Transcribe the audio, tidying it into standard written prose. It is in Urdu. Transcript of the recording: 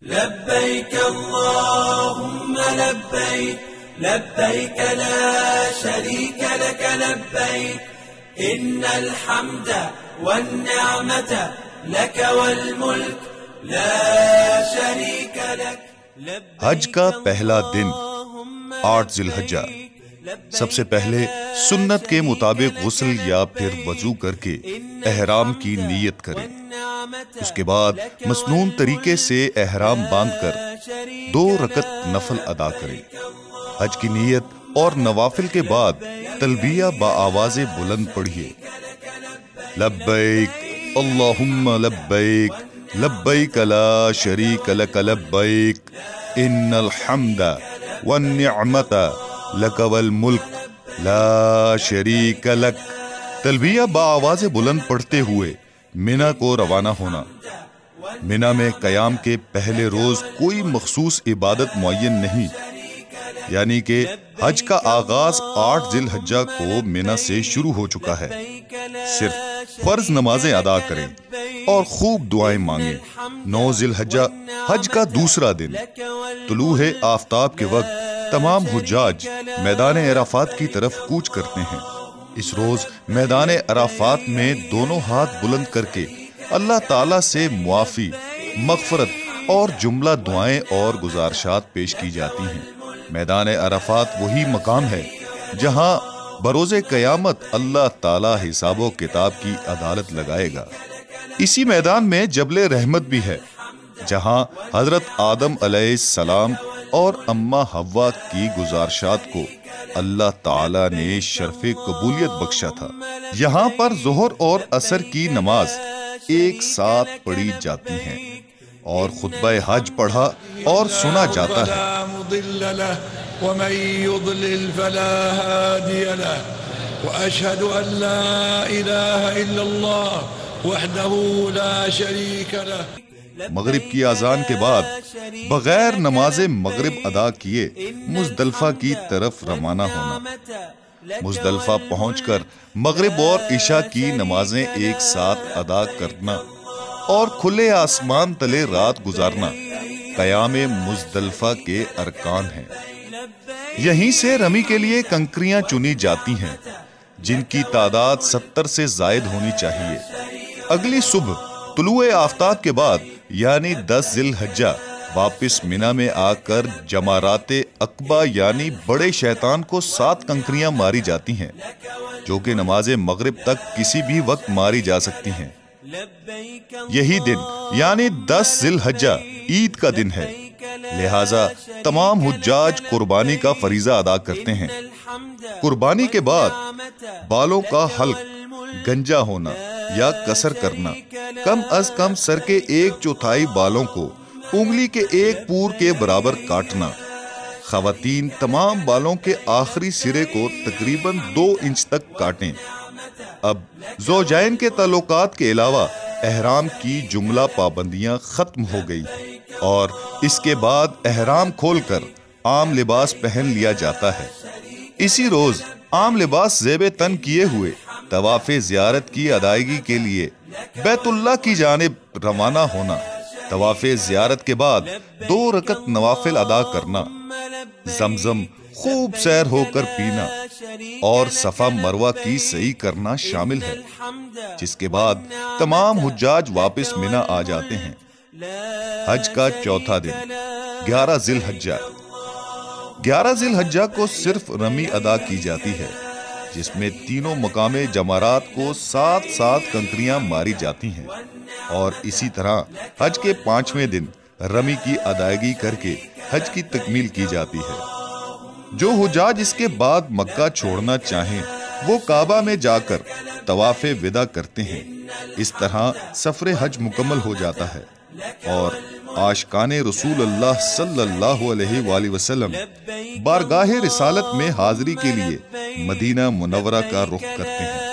لبيك اللهم لبيك لبيك لا شريك لك لبيك إن الحمد والنعمة لك والملك لا شريك لك. حج کا پہلا دن 8 ذی الحجہ سب سے پہلے سنت کے مطابق غسل یا پھر وضو کر کے احرام کی نیت کریں. اس کے بعد مسنون طریقے سے احرام باندھ کر 2 رکعت نفل ادا کریں. حج کی نیت اور نوافل کے بعد تلبیہ بآواز بلند پڑھیے. لبیک اللہم لبیک لبیک لا شریک لک لبیک ان الحمد والنعمت لک والملک لا شریک لک. تلبیہ بآواز بلند پڑھتے ہوئے مینا کو روانہ ہونا. مینا میں قیام کے پہلے روز کوئی مخصوص عبادت معین نہیں، یعنی کہ حج کا آغاز 8 ذی الحجہ کو مینا سے شروع ہو چکا ہے. صرف فرض نمازیں ادا کریں اور خوب دعائیں مانگیں. 9 ذی الحجہ حج کا دوسرا دن طلوع آفتاب کے وقت تمام حجاج میدان عرفات کی طرف کوچ کرتے ہیں. اس روز میدان عرفات میں دونوں ہاتھ بلند کر کے اللہ تعالیٰ سے معافی، مغفرت اور جملہ دعائیں اور گزارشات پیش کی جاتی ہیں. میدان عرفات وہی مقام ہے جہاں بروز قیامت اللہ تعالیٰ حساب و کتاب کی عدالت لگائے گا. اسی میدان میں جبل رحمت بھی ہے جہاں حضرت آدم علیہ السلام اور اماں حوا کی گزارشات کو اللہ تعالیٰ نے شرف قبولیت بخشا تھا. یہاں پر ظہر اور عصر کی نماز ایک ساتھ پڑھی جاتی ہیں اور خطبہ حج پڑھا اور سنا جاتا ہے. ومن يضلل فلا هادي له واشهد ان لا اله الا الله وحده لا شريك له. مغرب کی اذان کے بعد بغیر نماز مغرب ادا کیے مزدلفہ کی طرف روانہ ہونا. مزدلفہ پہنچ کر مغرب اور عشاء کی نمازیں ایک ساتھ ادا کرنا اور کھلے آسمان تلے رات گزارنا قیام مزدلفہ کے ارکان ہیں. یہیں سے رمی کے لیے کنکریاں چنی جاتی ہیں جن کی تعداد 70 سے زائد ہونی چاہیے. اگلی صبح طلوع آفتاب کے بعد یعنی 10 ذی الحجہ واپس مینا میں آ کر جمرات عقبہ یعنی بڑے شیطان کو 7 کنکریاں ماری جاتی ہیں جو کہ نماز مغرب تک کسی بھی وقت ماری جا سکتی ہیں. یہی دن یعنی 10 ذی الحجہ عید کا دن ہے، لہٰذا تمام حجاج قربانی کا فریضہ ادا کرتے ہیں. قربانی کے بعد بالوں کا حلق، گنجا ہونا یا قصر کرنا، کم از کم سر کے 1/4 بالوں کو انگلی کے 1 پور کے برابر کاٹنا. خواتین تمام بالوں کے آخری سرے کو تقریباً 2 انچ تک کاٹیں. اب زوجین کے تعلقات کے علاوہ احرام کی جملہ پابندیاں ختم ہو گئی اور اس کے بعد احرام کھول کر عام لباس پہن لیا جاتا ہے. اسی روز عام لباس زیب تن کیے ہوئے طواف زیارت کی ادائیگی کے لیے بیت اللہ کی جانب روانہ ہونا. طواف زیارت کے بعد 2 رکعت نوافل ادا کرنا، زمزم خوب سیر ہو کر پینا اور صفا مروہ کی سعی کرنا شامل ہے، جس کے بعد تمام حجاج واپس مینا آ جاتے ہیں. حج کا چوتھا دن 11 ذی الحجہ. 11 ذی الحجہ کو صرف رمی ادا کی جاتی ہے جس میں تینوں مقام جمرات کو 7 کنکریاں ماری جاتی ہیں اور اسی طرح حج کے 5ویں دن رمی کی ادائیگی کر کے حج کی تکمیل کی جاتی ہے. جو حجاج اس کے بعد مکہ چھوڑنا چاہیں وہ کعبہ میں جا کر طواف وداع کرتے ہیں. اس طرح سفر حج مکمل ہو جاتا ہے اور عاشقان رسول اللہ صلی اللہ علیہ وآلہ وسلم بارگاہ رسالت میں حاضری کے لیے مدینہ منورہ کا رخ کرتے ہیں.